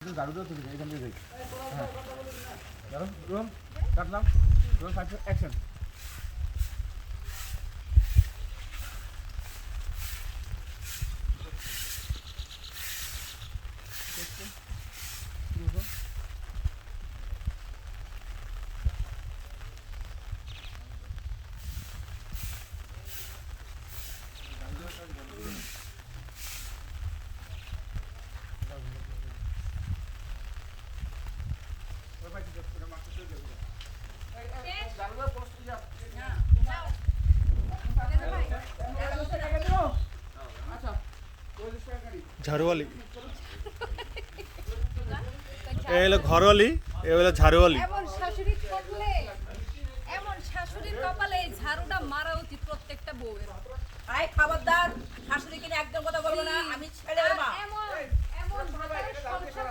ঝাড়ুটাও তুলি এখান দিয়ে যাই। হ্যাঁ রুম কাটলাম, রুম 5 অ্যাকশন। ঝাড়ুয়ালি এ হলো ঘরওয়ালি, এ হলো ঝাড়ুয়ালি। এমন শাশুড়ি থাকলে, এমন শাশুড়ির কপালে এই ঝাড়ুটা মারা উচিত প্রত্যেকটা বউয়ের। আয় খবরদার, শাশুড়িকে নিয়ে একদম কথা বলবো না, আমি ছেলের মা। এমন এমন ভাতারের সংসার